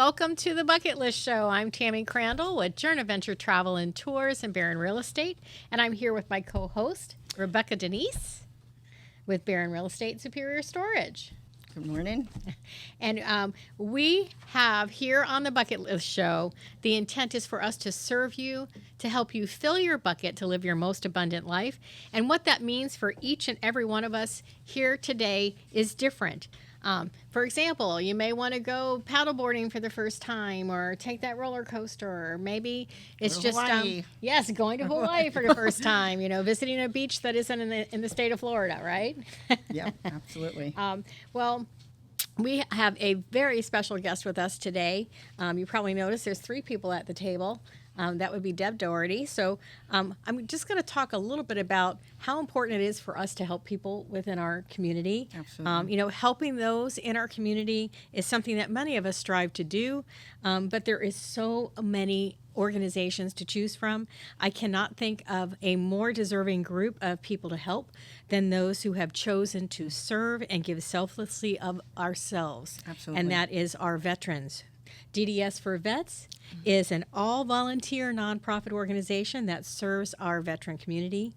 welcome to the Bucket List Show. I'm Tammy Crandall with Journey Venture Travel and Tours and Barron Real Estate, and I'm here with my co-host, Rebecca Denise, with Barron Real Estate Superior Storage. Good morning. And we have here on the Bucket List Show, the intent is for us to serve you, to help you fill your bucket to live your most abundant life. And what that means for each and every one of us here today is different. For example, you may want to go paddleboarding for the first time, or take that roller coaster, or maybe it's just yes, going to Hawaii for the first time. You know, visiting a beach that isn't in the state of Florida, right? Yeah, absolutely. Well, we have a very special guest with us today. You probably noticed there's 3 people at the table. That would be Deb Doherty. So I'm just going to talk a little bit about how important it is for us to help people within our community. Absolutely. You know, helping those in our community is something that many of us strive to do, but there is so many organizations to choose from. I cannot think of a more deserving group of people to help than those who have chosen to serve and give selflessly of ourselves. Absolutely. And that is our veterans. DDS4VETS is an all-volunteer nonprofit organization that serves our veteran community.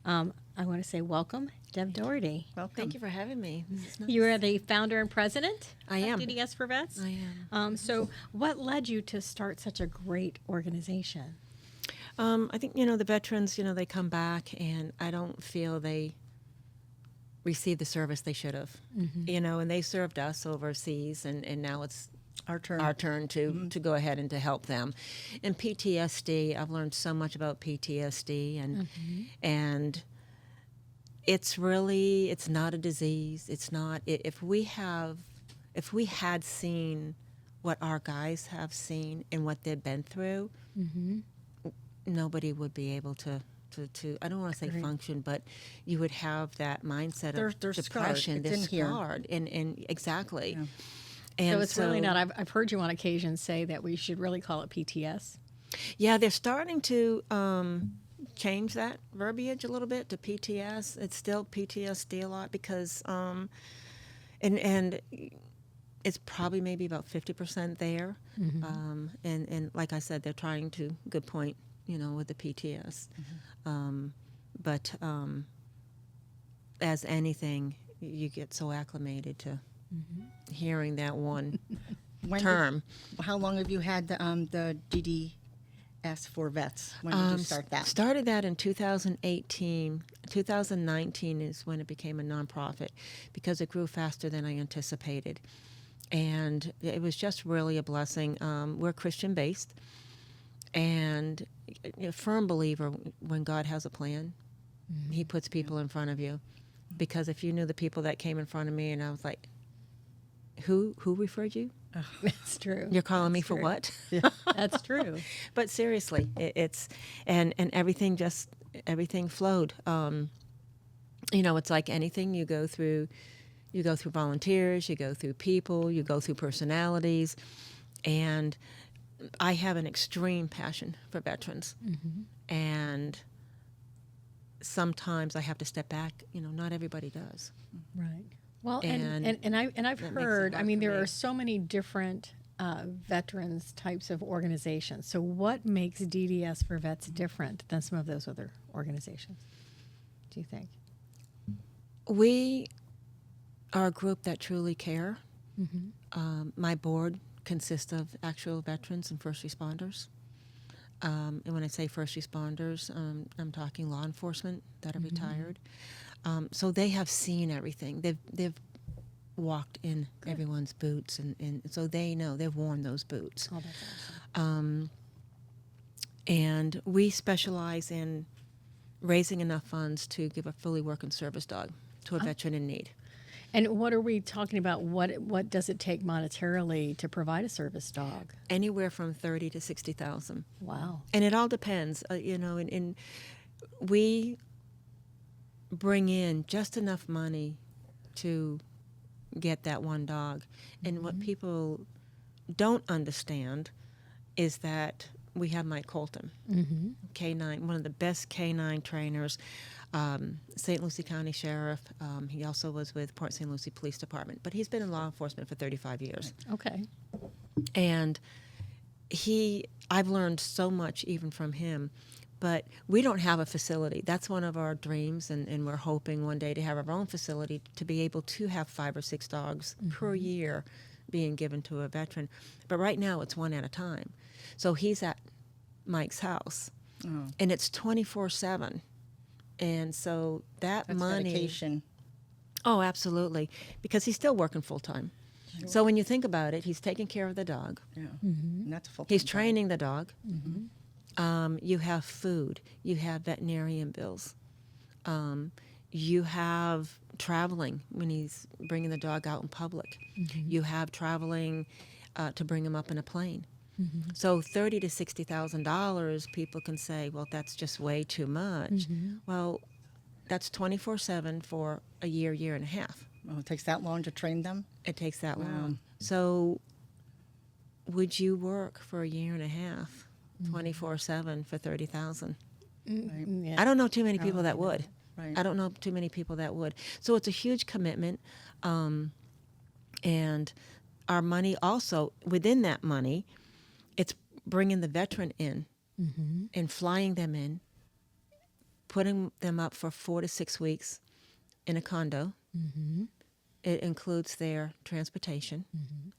I want to say welcome, Deb Doherty. Welcome. Thank you for having me. This is nice. You are the founder and president I am. of DDS4VETS? I am. So what led you to start such a great organization? I think, the veterans, they come back, and I don't feel they receive the service they should have. Mm-hmm. And they served us overseas, and now it's Our turn. to go ahead and to help them. And PTSD, I've learned so much about PTSD, and it's not a disease. It's not. If we had seen what our guys have seen and what they've been through, nobody would be able to I don't want to say function, but you would have that mindset of they're depression. Scarred. It's in here. Scarred, and exactly. Yeah. And So it's really not. I've heard you on occasion say that we should really call it PTS. Yeah, they're starting to change that verbiage a little bit to PTS. It's still PTSD a lot because, and it's probably maybe about 50% there. And like I said, they're trying to, good point, with the PTS. But as anything, you get so acclimated to hearing that one term. How long have you had the DDS4VETS? When did you start that? Started that in 2018. 2019 is when it became a nonprofit because it grew faster than I anticipated. And it was just really a blessing. We're Christian-based, and a firm believer when God has a plan, He puts people in front of you. Because if you knew the people that came in front of me, and I was like, who referred you? Oh, that's true. You're calling me for what? That's true. But seriously, it's and everything flowed. It's like anything. You go through volunteers, you go through people, you go through personalities, and I have an extreme passion for veterans, and sometimes I have to step back. Not everybody does. Right. Well, And I've that heard. makes it I hard mean, for there me. are so many different veterans types of organizations. So, what makes DDS4VETS different than some of those other organizations? Do you think? We are a group that truly care. My board consists of actual veterans and first responders. And when I say first responders, I'm talking law enforcement that are retired. So they have seen everything. They've walked in everyone's boots, and so they know. They've worn those boots. Oh, that's awesome. And we specialize in raising enough funds to give a fully working service dog to a veteran in need. And what are we talking about? What does it take monetarily to provide a service dog? Anywhere from $30,000 to $60,000. Wow. And it all depends, and we bring in just enough money to get that one dog. And what people don't understand is that we have Mike Colton, K9, one of the best K9 trainers, St. Lucie County Sheriff. He also was with Port St. Lucie Police Department, but he's been in law enforcement for 35 years. Okay. And I've learned so much even from him. But we don't have a facility. That's one of our dreams, and we're hoping one day to have our own facility to be able to have 5 or 6 dogs per year being given to a veteran. But right now it's one at a time. So he's at Mike's house, and it's 24/7. And so that's money. Dedication. Oh, absolutely, because he's still working full time. So when you think about it, he's taking care of the dog. Yeah. And that's a full. He's training the dog. You have food. You have veterinarian bills. You have traveling when he's bringing the dog out in public. You have traveling to bring him up in a plane. So $30,000 to $60,000, people can say, well, that's just way too much. Well, that's 24/7 for a year, year and a half. Oh, it takes that long to train them? It takes that Wow. long. So would you work for a year and a half, 24/7 for $30,000? Yeah. I don't know too many people that would. Right. I don't know too many people that would. So it's a huge commitment. And our money also, within that money, it's bringing the veteran in and flying them in, putting them up for 4 to 6 weeks in a condo. It includes their transportation.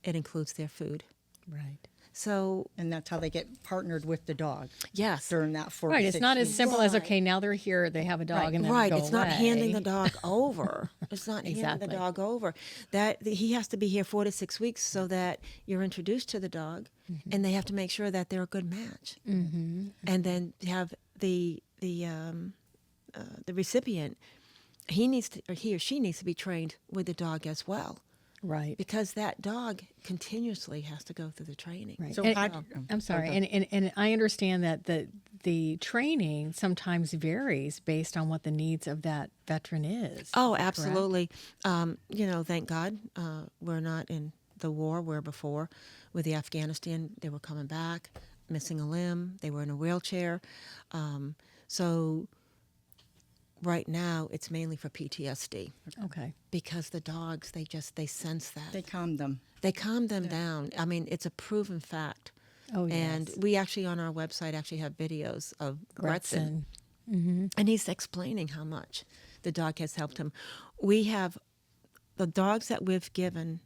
It includes their food. Right. So, And that's how they get partnered with the dog yes. during that 4 to Right. 6 It's not as weeks. simple as, okay, now they're here, they have a dog, Right. and then Right, go it's not away. handing the dog over. It's not handing Exactly. the dog over. That he has to be here 4 to 6 weeks so that you're introduced to the dog, and they have to make sure that they're a good match, and then have the recipient. He or she needs to be trained with the dog as well, Right. because that dog continuously has to go through the training. Right. So And- how- I'm sorry, and I understand that the training sometimes varies based on what the needs of that veteran is. Oh, Is that correct? absolutely. Thank God we're not in the war where before with the Afghanistan, they were coming back, missing a limb, they were in a wheelchair. So right now it's mainly for PTSD Okay. because the dogs, they sense that. They calm them. They calm them down. I mean, it's a proven fact. Oh, And yes. we actually on our website actually have videos of Gretchen. Gretchen. And he's explaining how much the dog has helped him. We have the dogs that we've given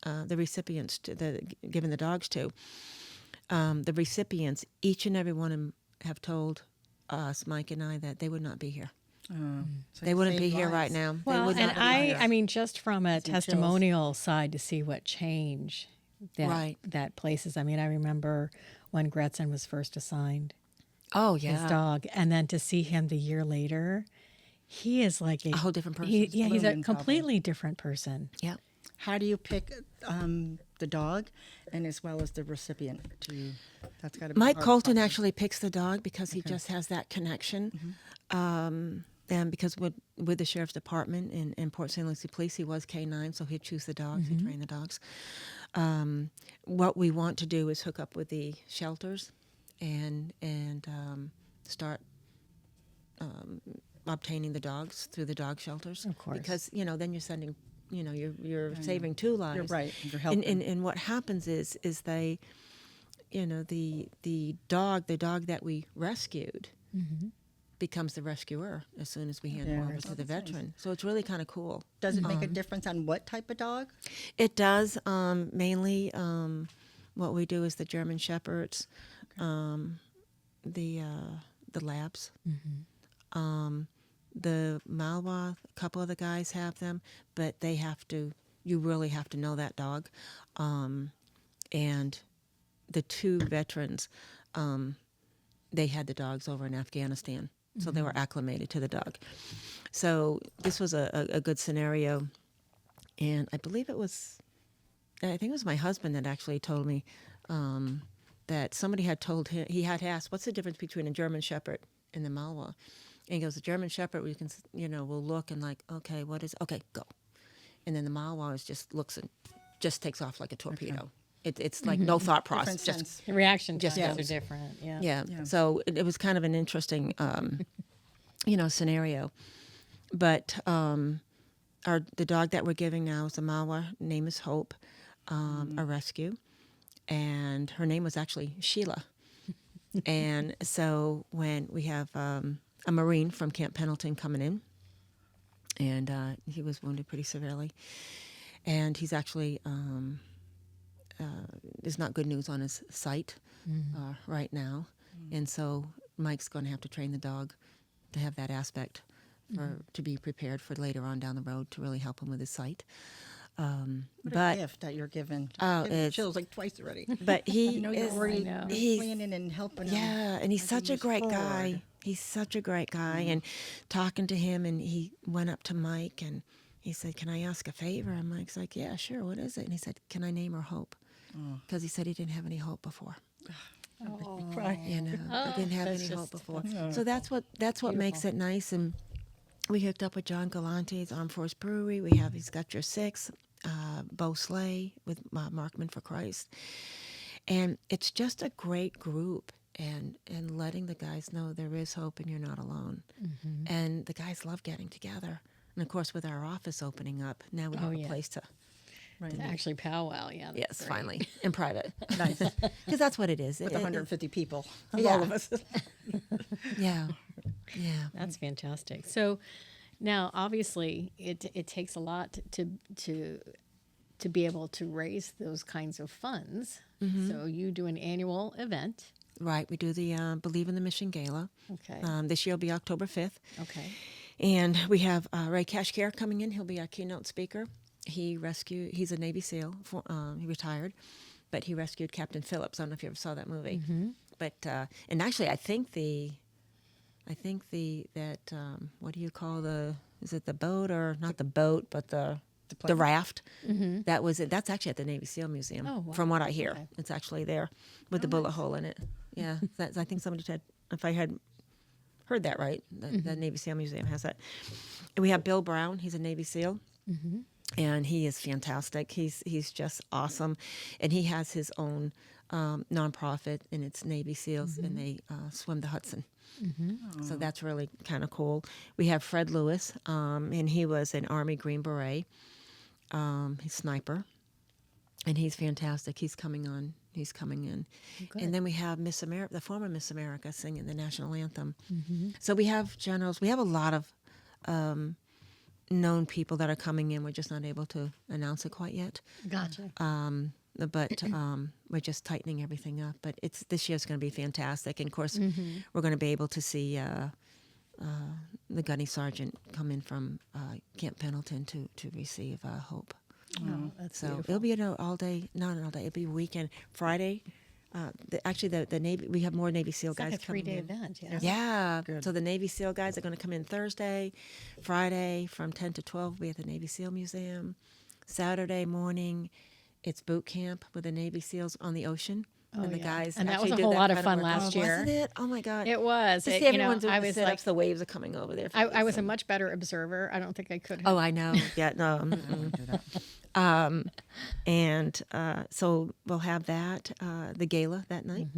the recipients given the dogs to. The recipients, each and every one of them, have told us, Mike and I, that they would not be here. So They you wouldn't save be here right lives. now. They Well, would and not be here. I mean, just from a Gives me chills. testimonial side to see what change that Right. that places. I mean, I remember when Gretchen was first assigned, Oh his yeah, dog, and then to see him the year later, he is like a whole different person. he's a Blooming completely different person. Yeah. How do you pick the dog and as well as the recipient? That's got to be Mike hard Colton process. actually picks the dog because he just has that connection. And because with the sheriff's department in Port St. Lucie Police, he was K9, so he'd choose the dogs, he'd train the dogs. What we want to do is hook up with the shelters and start obtaining the dogs through the dog shelters. Of course. Because, then you're sending, you're saving 2 lives. You're right. You're And, helping. and what happens is they, the dog that we rescued becomes the rescuer as soon as we hand him Yeah. over to the veteran. So it's really kind of cool. Does it make a difference on what type of dog? It does. Mainly, what we do is the German Shepherds, the Labs, the Malwa. A couple of the guys have them, but you really have to know that dog. And the 2 veterans, they had the dogs over in Afghanistan, so they were acclimated to the dog. So this was a good scenario, and I think it was my husband that actually told me that somebody had told him, he had asked, what's the difference between a German Shepherd and the Malwa? And he goes, the German Shepherd, we can, we'll look and like, okay, okay, go. And then the Malwa just looks and just takes off like a torpedo. It's like no thought process. Different Just sense. The reaction times Yeah. are different. Yeah. yeah. Yeah. So it was kind of an interesting, scenario. But the dog that we're giving now is a Malwa. Name is Hope, a rescue. and her name was actually Sheila. And so when we have a Marine from Camp Pendleton coming in, and he was wounded pretty severely, and he's actually there's not good news on his sight right now, and so Mike's going to have to train the dog to have that aspect to be prepared for later on down the road to really help him with his sight. What But a gift that you're given. Oh, Giving it's- chills like twice already. but he I know is, you're already know. He's- planning and helping him. yeah, and he's as he such a moves great forward. guy. He's such a great guy, and talking to him, and he went up to Mike and he said, "Can I ask a favor?" And Mike's like, "Yeah, sure. What is it?" And he said, "Can I name her Hope?" Because he said he didn't have any hope before. Cry. You know, Oh, he didn't have that's any hope just- before. that's So that's what makes it nice. And we hooked up with John Galante's Armed Force Brewery. He's got your six, Bo Slay with Markman for Christ, and it's just a great group. And letting the guys know there is hope and you're not alone. And the guys love getting together. And of course, with our office opening up, now we have a yeah. place to. Right. To actually powwow, yeah. that's Yes, great. finally in private, Nice. because that's what it is. With 150 people. Yeah. All of us. Yeah, yeah. That's fantastic. So now, obviously, it takes a lot to be able to raise those kinds of funds. So you do an annual event. Right. We do the Believe in the Mission Gala. Okay. This year will be October 5th. Okay. And we have Ray Kashkar coming in. He'll be our keynote speaker. He's a Navy SEAL. He retired, but he rescued Captain Phillips. I don't know if you ever saw that movie. But and actually, I think that what do you call is it the boat or not the boat, but the raft? That was it. That's actually at the Navy SEAL Museum. Oh, wow. From what I hear, Okay. it's actually there with the bullet hole in it. Yeah, I think somebody said, if I had heard that right, the Navy SEAL Museum has that. And we have Bill Brown. He's a Navy SEAL. And he is fantastic. He's just awesome, and he has his own nonprofit, and it's Navy SEALs, and they swim the Hudson. So that's really kind of cool. We have Fred Lewis, and he was an Army Green Beret, he's sniper, and he's fantastic. He's coming in. And then we have Miss America, the former Miss America, singing the national anthem. So we have generals. We have a lot of known people that are coming in. We're just not able to announce it quite yet. Gotcha. But we're just tightening everything up. But this year's going to be fantastic. And of course, we're going to be able to see the gunny sergeant come in from Camp Pendleton to receive Hope. Oh, that's So beautiful. it'll be an all day, not an all day. It'll be a weekend. Friday. The Navy. We have more Navy SEAL It's like guys a coming 3-day in. event. Yeah. Yeah. Good. So the Navy SEAL guys are going to come in Thursday, Friday from 10 to 12. We at the Navy SEAL Museum. Saturday morning, it's boot camp with the Navy SEAls on the ocean. Oh, and the yeah. guys And that was actually a do whole that lot of kind fun work. last Oh, year. Wasn't it? Oh my God. It was. To see You know, everyone doing I the was sit-ups, like, the waves are coming over there. I was a much better observer. I don't think I could have. Oh, I know. Yeah, no. So we'll have that, the gala that night.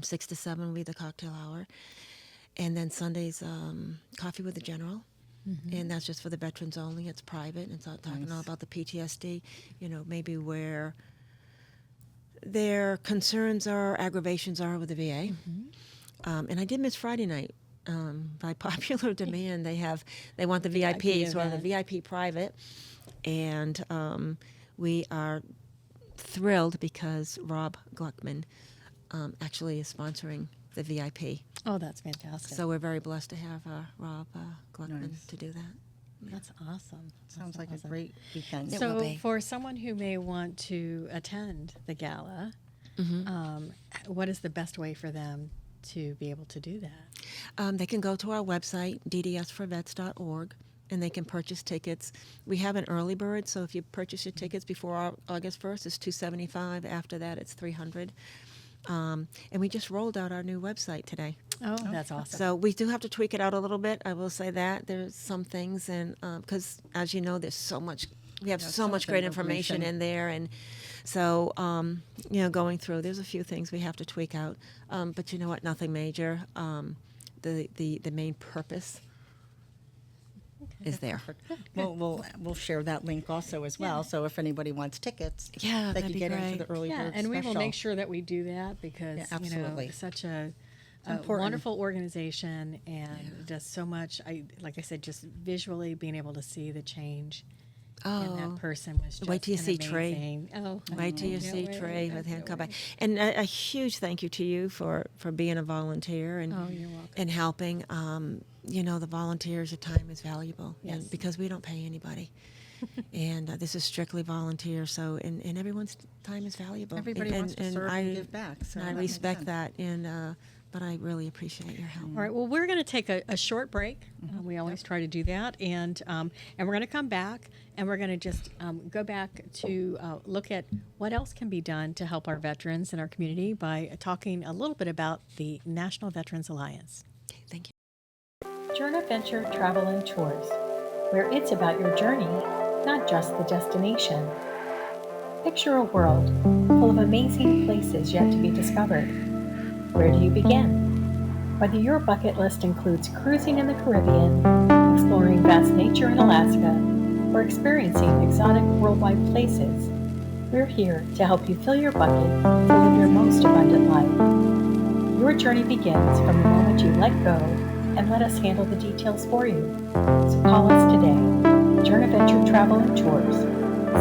6 to 7 will be the cocktail hour. And then Sunday's coffee with the general. And that's just for the veterans only. It's private. It's all talking all about the PTSD, maybe where their concerns are, aggravations are with the VA. And I did miss Friday night. By popular demand, they want the VIP, so we're on the VIP private. And we are thrilled because Rob Gluckman actually is sponsoring the VIP. Oh, that's fantastic. So we're very blessed to have Rob Gluckman Nice. to do that. That's awesome. Sounds like That's a awesome. great weekend. will So, be. for someone who may want to attend the gala, what is the best way for them to be able to do that? They can go to our website, DDS4VETS.org, and they can purchase tickets. We have an early bird, so if you purchase your tickets before August 1st, it's $275. After that, it's $300. And we just rolled out our new website today. Oh, that's awesome. So we do have to tweak it out a little bit. I will say that there's some things, and because as you know, there's so much. We have so much great information in there, and so going through, there's a few things we have to tweak out. But you know what? Nothing major. The main purpose is there. We'll share that link also as well. So if anybody wants tickets, Yeah, they that'd can be get into great. the early Yeah, bird and we will special. make sure that we do that because Yeah, absolutely. such a important. wonderful organization and does so much. Like I said, just visually being able to see the change in Oh, that person was just wait till you see Trey. amazing. Oh, Wait till you can't see wait. Trey I with him can't come back. wait. And a huge thank you to you for being a volunteer and Oh, you're welcome. and helping. The volunteers, the time is valuable, Yes. and because we don't pay anybody. And this is strictly volunteer, so and everyone's time is valuable. Everybody wants to serve and give back, so and I that makes respect sense. that, and but I really appreciate your help. All right. Well, we're going to take a short break. We always try to do that, and we're going to come back, and we're going to just go back to look at what else can be done to help our veterans in our community by talking a little bit about the National Veterans Alliance. Okay, thank you. Journ Adventure Travel and Tours, where it's about your journey, not just the destination. Picture a world full of amazing places yet to be discovered. Where do you begin? Whether your bucket list includes cruising in the Caribbean, exploring vast nature in Alaska, or experiencing exotic worldwide places, we're here to help you fill your bucket to live your most abundant life. Your journey begins from the moment you let go and let us handle the details for you. So call us today. Journ Adventure Travel and Tours,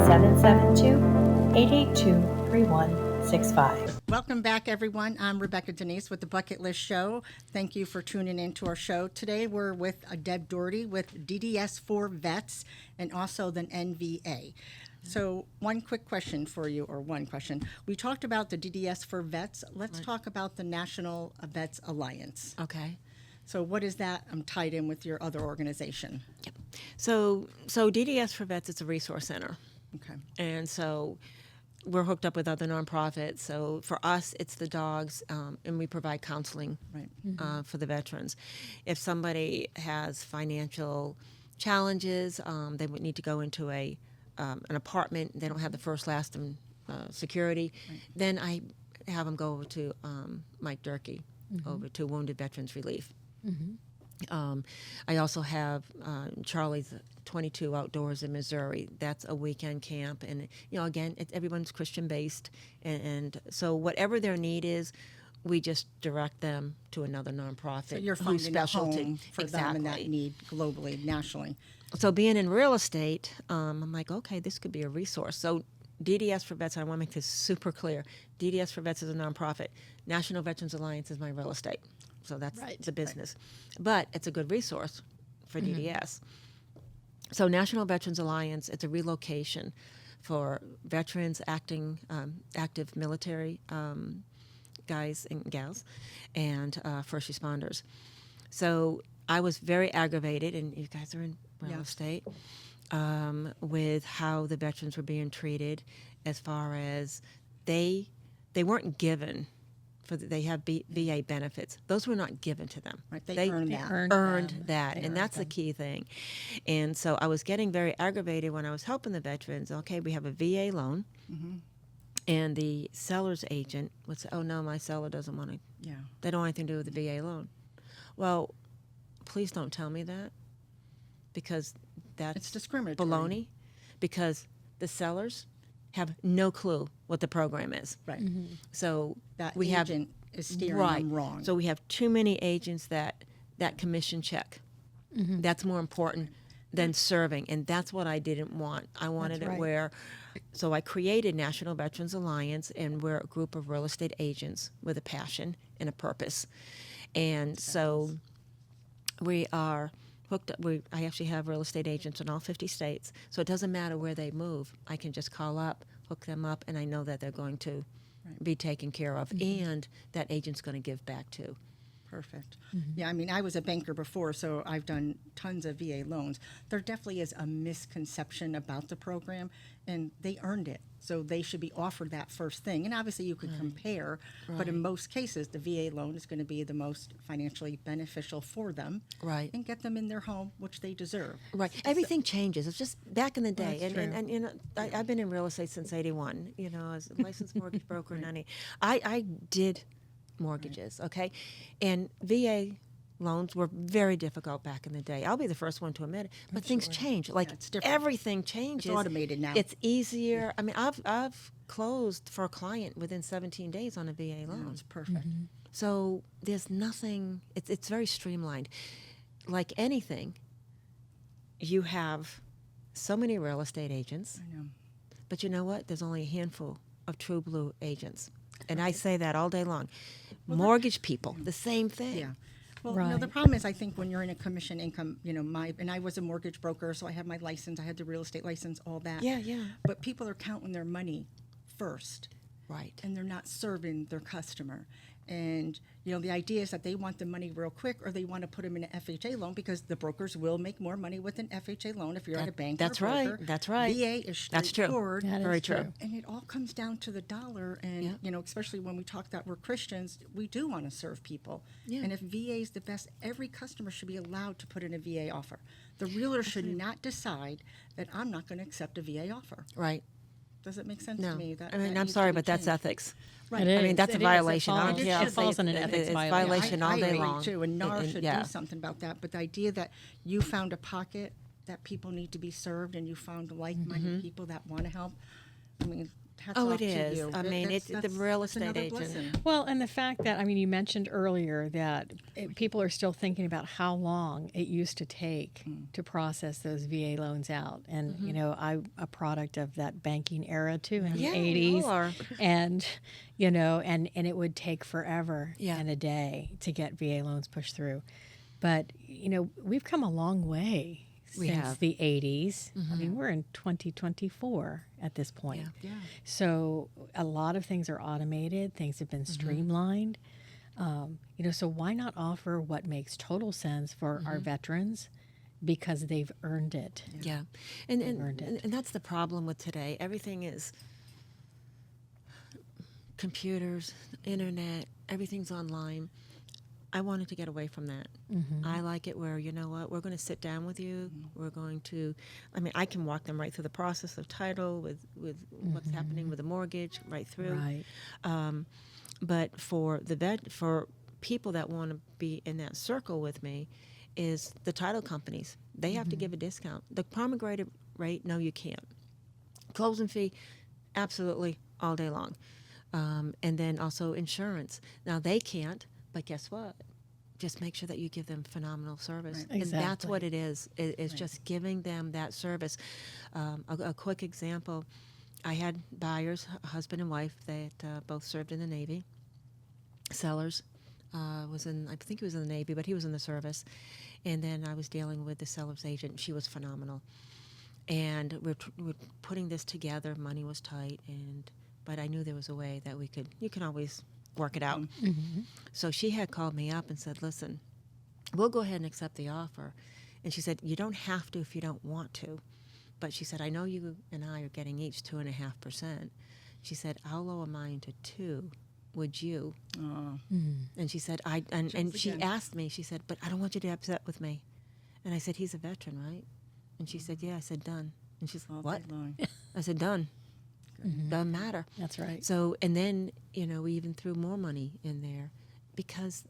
772-882-3165. Welcome back, everyone. I'm Rebecca Denise with the Bucket List Show. Thank you for tuning in to our show. Today we're with Deb Doherty with DDS4VETS and also the NVA. So one quick question for you, or one question. We talked about the DDS4VETS. Let's talk about the National Vets Alliance. Okay. So what is that tied in with your other organization? Yep. So DDS4VETS, it's a resource center. Okay. And so we're hooked up with other nonprofits. So for us, it's the dogs, and we provide counseling Right. for the veterans. If somebody has financial challenges, they would need to go into an apartment. They don't have the first, last, and security. Then I have them go over to Mike Durkee, over to Wounded Veterans Relief. I also have Charlie's 22 Outdoors in Missouri. That's a weekend camp, and again, everyone's Christian based, and so whatever their need is, we just direct them to another nonprofit. So you're whose finding a specialty. home for them and that need globally, nationally. So being in real estate, I'm like, okay, this could be a resource. So DDS4VETS, I want to make this super clear. DDS4VETS is a nonprofit. National Veterans Alliance is my real estate. So that's the business. But it's a good resource for DDS. So National Veterans Alliance, it's a relocation for veterans, active military guys and gals, and first responders. So I was very aggravated, and you guys are in real estate, with how the veterans were being treated, as far as they weren't given. They have VA benefits. Those were not given to them. Right, they earned that. Earned that, and that's the key thing. And so I was getting very aggravated when I was helping the veterans. Okay, we have a VA loan, and the seller's agent would say, "Oh no, my seller doesn't want to. Yeah. They don't want anything to do with the VA loan." Well, please don't tell me that, because that's It's discriminatory. baloney. Because the sellers have no clue what the program is. Right. So That we have agent is steering them wrong. So we have too many agents that commission check. That's more important than serving, and that's what I didn't want. I wanted it where, so I created National Veterans Alliance, and we're a group of real estate agents with a passion and a purpose, and so we are hooked up. I actually have real estate agents in all 50 states, so it doesn't matter where they move. I can just call up, hook them up, and I know that they're going to be taken care of, and that agent's going to give back too. Perfect. Yeah, I mean, I was a banker before, so I've done tons of VA loans. There definitely is a misconception about the program, and they earned it. So they should be offered that first thing. And obviously you could compare, but in most cases, the VA loan is going to be the most financially beneficial for them. Right. And get them in their home, which they deserve. Right. Everything changes. It's just back in the day. That's And you know, I've been in real estate since 81, as a licensed mortgage broker. I did mortgages, okay? And VA loans were very difficult back in the day. I'll be the first one to admit it. But things change. Like it's different. everything changes. It's automated now. It's easier. I mean, I've closed for a client within 17 days on a VA loan. It's perfect. So there's nothing. It's very streamlined. Like anything, you have so many real estate agents. I know. But you know what? There's only a handful of true blue agents. And I say that all day long. Mortgage people, the same thing. Yeah. Well, Right. the problem is, I think when you're in a commission income, and I was a mortgage broker, so I had my license, I had the real estate license, all that. Yeah, yeah. But people are counting their money first, Right. and they're not serving their customer. And, the idea is that they want the money real quick, or they want to put them in an FHA loan, because the brokers will make more money with an FHA loan if you're at a bank That's or a right. broker. That's right. VA is That's true. straightforward. That is Very true. And it all comes down to the dollar. And, especially when we talk that we're Christians, we do want to serve people. Yeah. And if VA is the best, every customer should be allowed to put in a VA offer. The realtor should not decide that I'm not going to accept a VA offer. Right. Does it make sense No. to me? I mean, that I'm needs sorry, to be but that's changed. ethics. Right. It I mean, is. that's a It is. It violation. I falls don't in- care. it falls in an It's ethics a violation. violation all day agree long. too, and NAR should yeah. do something about that. But the idea that you found a pocket that people need to be served, and you found like-minded people that want to help, I mean, hats Oh, off it to is. you. I mean, it's the real estate another agent. blessing. Well, and the fact that, you mentioned earlier that people are still thinking about how long it used to take to process those VA loans out. And, I'm a product of that banking era too in Yeah, the we 80s. all are. And, and it would take forever Yeah. and a day to get VA loans pushed through. But, we've come a long way We since have. the 80s. I mean, we're in 2024 at this point. Yeah. Yeah. So a lot of things are automated. Things have been streamlined. So why not offer what makes total sense for our veterans, because they've earned it. Yeah. And earned it. and that's the problem with today. Everything is computers, internet, everything's online. I wanted to get away from that. I like it where, we're going to sit down with you. We're going to, I can walk them right through the process of title with what's happening with the mortgage, right through. Right. But for for people that want to be in that circle with me, is the title companies. They have to give a discount. The promulgated rate, no, you can't. Closing fee, absolutely, all day long. And then also insurance. Now, they can't, but guess what? Just make sure that you give them phenomenal service. Right. And that's Exactly. what it is. It's just giving them that service. A quick example, I had buyers, husband and wife, that both served in the Navy. Sellers was in, I think he was in the Navy, but he was in the service. And then I was dealing with the seller's agent. She was phenomenal. And we're putting this together. Money was tight, but I knew there was a way that you can always work it out. So she had called me up and said, listen, we'll go ahead and accept the offer. And she said, you don't have to if you don't want to. But she said, I know you and I are getting each 2.5%. She said, I'll lower mine to 2. Would you? Oh, And she said, and she again. asked me, she said, but I don't want you to be upset with me. And I said, he's a veteran, right? And she said, yeah. I said, done. And she's all like, what? day long. I said, done. Doesn't matter. That's right. So, and then, we even threw more money in there, because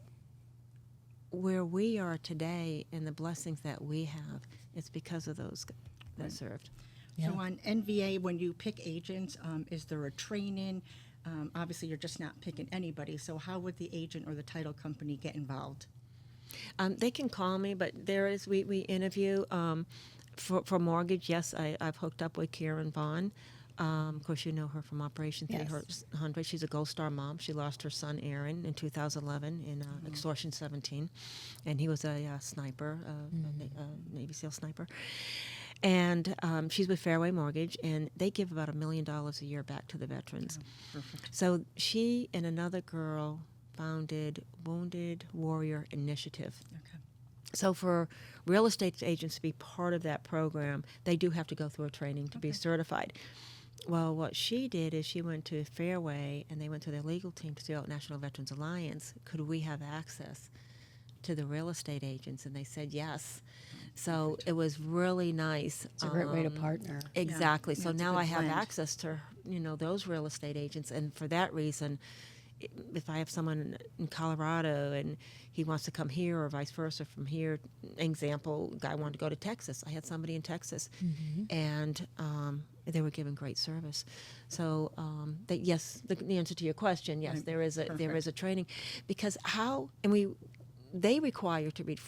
where we are today and the blessings that we have, it's because of those that served. Yeah. So on NVA, when you pick agents, is there a training? Obviously, you're just not picking anybody. So how would the agent or the title company get involved? They can call me, but we interview for mortgage. Yes, I've hooked up with Karen Vaughn. Of course, you know her from Operation Yes. 300. She's a Gold Star mom. She lost her son Aaron in 2011 in Extortion 17, and he was a sniper, a Navy SEAL sniper. And she's with Fairway Mortgage, and they give about $1 million a year back to the veterans. Perfect. So she and another girl founded Wounded Warrior Initiative. Okay. So for real estate agents to be part of that program, they do have to go through a training to be certified. Well, what she did is she went to Fairway, and they went to their legal team to see out National Veterans Alliance. Could we have access to the real estate agents? And they said yes. So it was really nice. It's a great way to partner. Exactly. Yeah, So it's a now good I have blend. access to those real estate agents, and for that reason, if I have someone in Colorado and he wants to come here or vice versa from here, example, guy wanted to go to Texas. I had somebody in Texas, and they were giving great service. So yes, the answer to your question, yes, Right. there is a training, because they require to read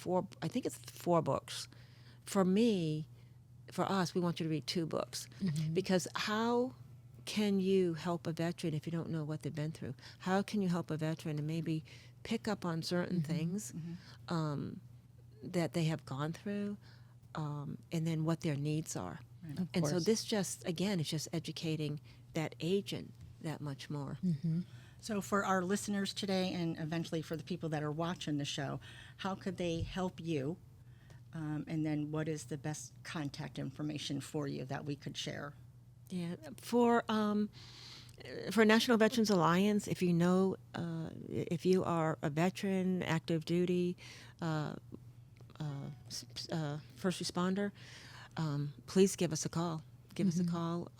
I think it's 4 books. For us, we want you to read 2 books, because how can you help a veteran if you don't know what they've been through? How can you help a veteran and maybe pick up on certain things that they have gone through, and then what their needs are? Of And so course. this just, again, is just educating that agent that much more. So for our listeners today, and eventually for the people that are watching the show, how could they help you? And then what is the best contact information for you that we could share? Yeah, for National Veterans Alliance, if if you are a veteran, active duty, first responder, please give us a call. Give us a call,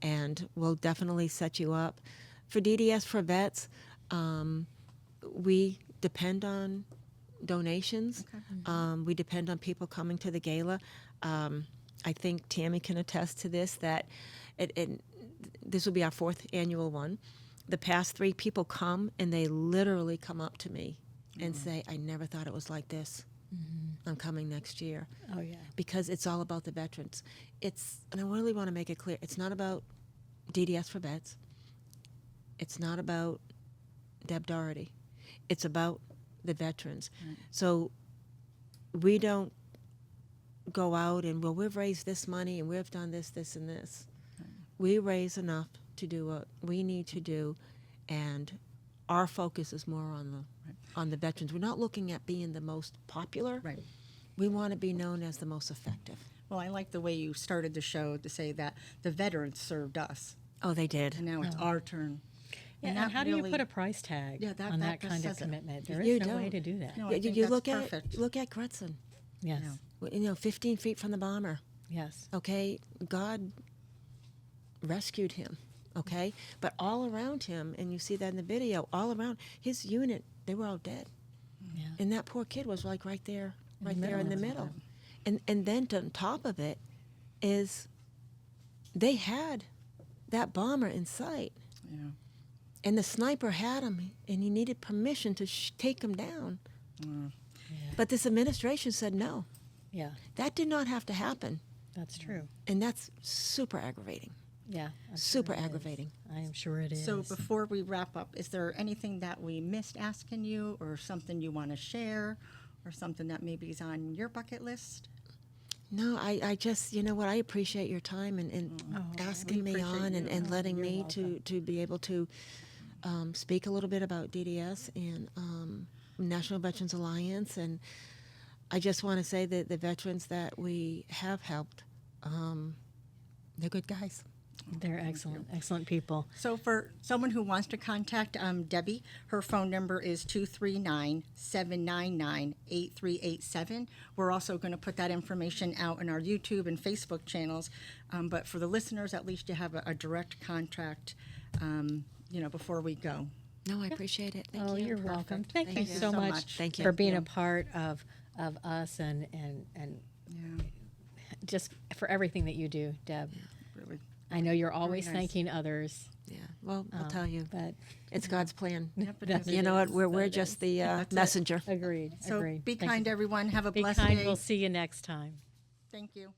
and we'll definitely set you up. For DDS4VETS, we depend on donations. We depend on people coming to the gala. I think Tammy can attest to this, that this will be our 4th annual one. The past 3 people come, and they literally come up to me and say, I never thought it was like this. I'm coming next year. Oh, yeah. Because it's all about the veterans. And I really want to make it clear, it's not about DDS4VETS. It's not about Deb Doherty. It's about the veterans. Right. So we don't go out and, well, we've raised this money and we've done this, this, and this. Right. We raise enough to do what we need to do, and our focus is more on the veterans. We're not looking at being the most popular. Right. We want to be known as the most effective. Well, I like the way you started the show to say that the veterans served us, Oh, they did. and now it's our turn. Yeah, and that how do you really- put a price tag Yeah, that- on that that just kind of says it. commitment? There You is no way don't. to do that. No, I You, think you that's look perfect. at Gretzon. Yes. Yeah. 15 feet from the bomber. Yes. Okay, God rescued him. Okay, but all around him, and you see that in the video, all around his unit, they were all dead, Yeah. and that poor kid was like right there the in the middle. middle. And then on top of it is they had that bomber in sight, Yeah. and the sniper had him, and he needed permission to take him down. Mm. Yeah. But this administration said no. Yeah. That did not have to happen, That's true. and that's super aggravating. Yeah. I'm Super sure it is. aggravating. I am sure it is. So before we wrap up, is there anything that we missed asking you, or something you want to share, or something that maybe is on your bucket list? No, I just, you know what, I appreciate your time and asking me appreciate on you. and letting You're me welcome. to be able to speak a little bit about DDS and National Veterans Alliance. And I just want to say that the veterans that we have helped, they're good guys. They're excellent, excellent people. So for someone who wants to contact Debbie, her phone number is 239-799-8387. We're also going to put that information out in our YouTube and Facebook channels. But for the listeners, at least you have a direct contact, before we go. No, I appreciate it. Thank Oh, you. you're welcome. Thank, Thank you you so so much, much. Thank you. for being Thank a part of us and Yeah, just for everything that you do, Deb. really. I know you're always nice. thanking others. Yeah, well, I'll tell you, But it's God's plan. Yep, it That's- is. You know what, we're That just is. the That's it. messenger. agreed. So agreed. be Thank kind, you. everyone. Have a Be blessed kind. day. We'll see you next time. Thank you.